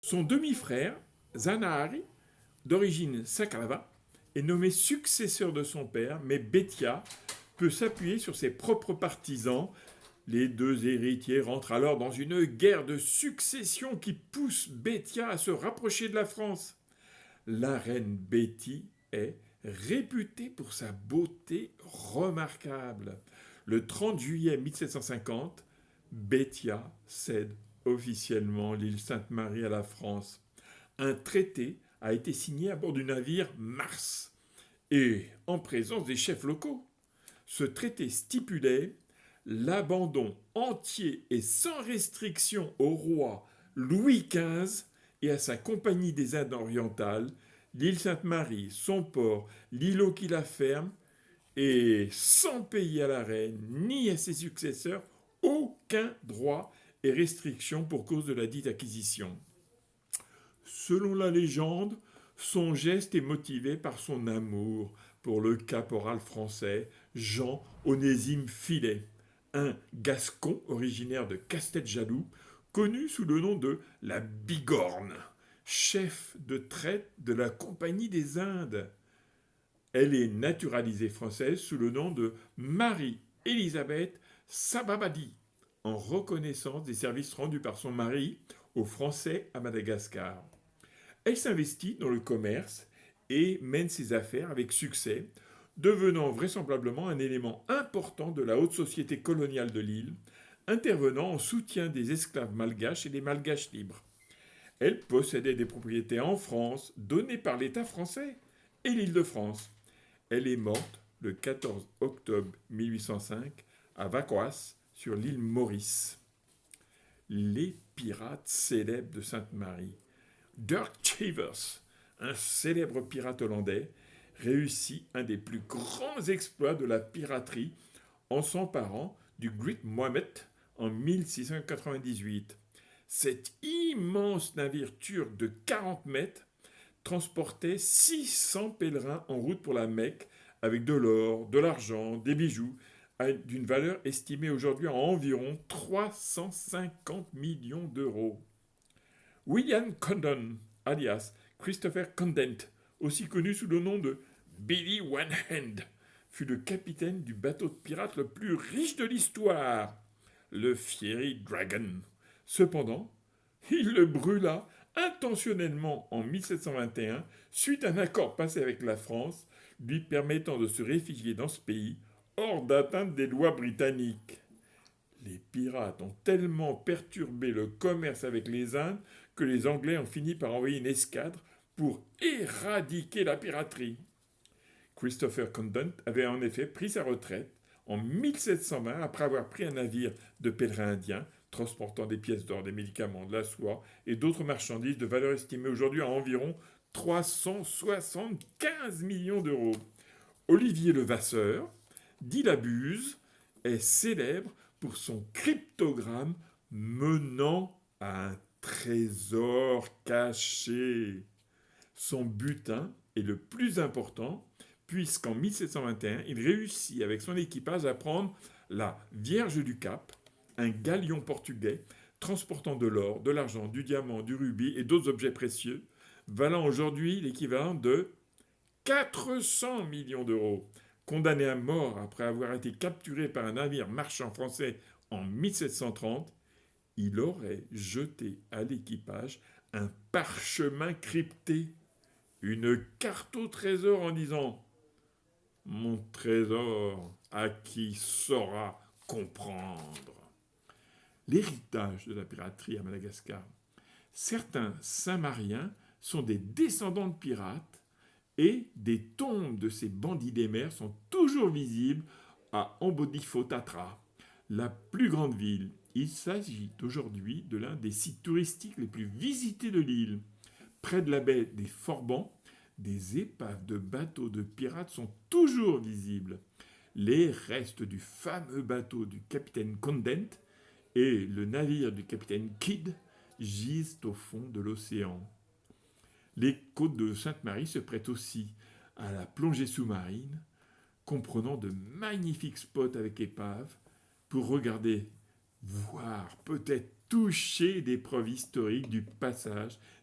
Son demi-frère, Zanahari, d'origine Sakalava, est nommé successeur de son père, mais Béthia peut s'appuyer sur ses propres partisans. Les deux héritiers rentrent alors dans une guerre de succession qui pousse Béthia à se rapprocher de la France. La reine Betty est réputée pour sa beauté remarquable. Le 30 juillet 1750, Béthia cède officiellement l'île Sainte-Marie à la France. Un traité a été signé à bord du navire Mars et en présence des chefs locaux. Ce traité stipulait l'abandon entier et sans restriction au roi Louis XV et à sa compagnie des Indes orientales, l'île Sainte-Marie, son port, l'îlot qui la ferme, et sans payer à la reine ni à ses successeurs aucun droit et restriction pour cause de la dite acquisition. Selon la légende, son geste est motivé par son amour pour le caporal français Jean Onésime Filet, un Gascon originaire de Casteljaloux, connu sous le nom de la Bigorne, chef de traite de la Compagnie des Indes. Elle est naturalisée française sous le nom de Marie-Élisabeth Sababadi, en reconnaissance des services rendus par son mari aux Français à Madagascar. Elle s'investit dans le commerce et mène ses affaires avec succès, devenant vraisemblablement un élément important de la haute société coloniale de l'île, intervenant en soutien des esclaves malgaches et des malgaches libres. Elle possédait des propriétés en France données par l'État français et l'Île-de-France. Elle est morte le 14 octobre 1805 à Vacoas, sur l'île Maurice. Les pirates célèbres de Sainte-Marie. Dirk Chivers, un célèbre pirate hollandais, réussit un des plus grands exploits de la piraterie en s'emparant du Great Mohammed en 1698. Cet immense navire turc de 40 mètres transportait 600 pèlerins en route pour la Mecque avec de l'or, de l'argent, des bijoux, d'une valeur estimée aujourd'hui à environ 350 millions d'euros. William Condon, alias Christopher Condent, aussi connu sous le nom de Billy One Hand, fut le capitaine du bateau de pirates le plus riche de l'histoire, le Fiery Dragon. Cependant, il le brûla intentionnellement en 1721 suite à un accord passé avec la France lui permettant de se réfugier dans ce pays hors d'atteinte des lois britanniques. Les pirates ont tellement perturbé le commerce avec les Indes que les Anglais ont fini par envoyer une escadre pour éradiquer la piraterie. Christopher Condon avait en effet pris sa retraite en 1720 après avoir pris un navire de pèlerins indiens transportant des pièces d'or, des médicaments, de la soie et d'autres marchandises de valeur estimée aujourd'hui à environ 375 millions d'euros. Olivier Levasseur, dit la Buse, est célèbre pour son cryptogramme menant à un trésor caché. Son butin est le plus important puisqu'en 1721, il réussit avec son équipage à prendre la Vierge du Cap, un galion portugais transportant de l'or, de l'argent, du diamant, du rubis et d'autres objets précieux, valant aujourd'hui l'équivalent de 400 millions d'euros. Condamné à mort après avoir été capturé par un navire marchand français en 1730, il aurait jeté à l'équipage un parchemin crypté, une carte au trésor en disant mon trésor à qui saura comprendre. L'héritage de la piraterie à Madagascar. Certains Saint-Mariens sont des descendants de pirates et des tombes de ces bandits des mers sont toujours visibles à Ambodifotatra, la plus grande ville. Il s'agit aujourd'hui de l'un des sites touristiques les plus visités de l'île. Près de la baie des Forbans, des épaves de bateaux de pirates sont toujours visibles. Les restes du fameux bateau du capitaine Condent et le navire du capitaine Kidd gisent au fond de l'océan. Les côtes de Sainte-Marie se prêtent aussi à la plongée sous-marine, comprenant de magnifiques spots avec épaves pour regarder, voir, peut-être toucher des preuves historiques du passage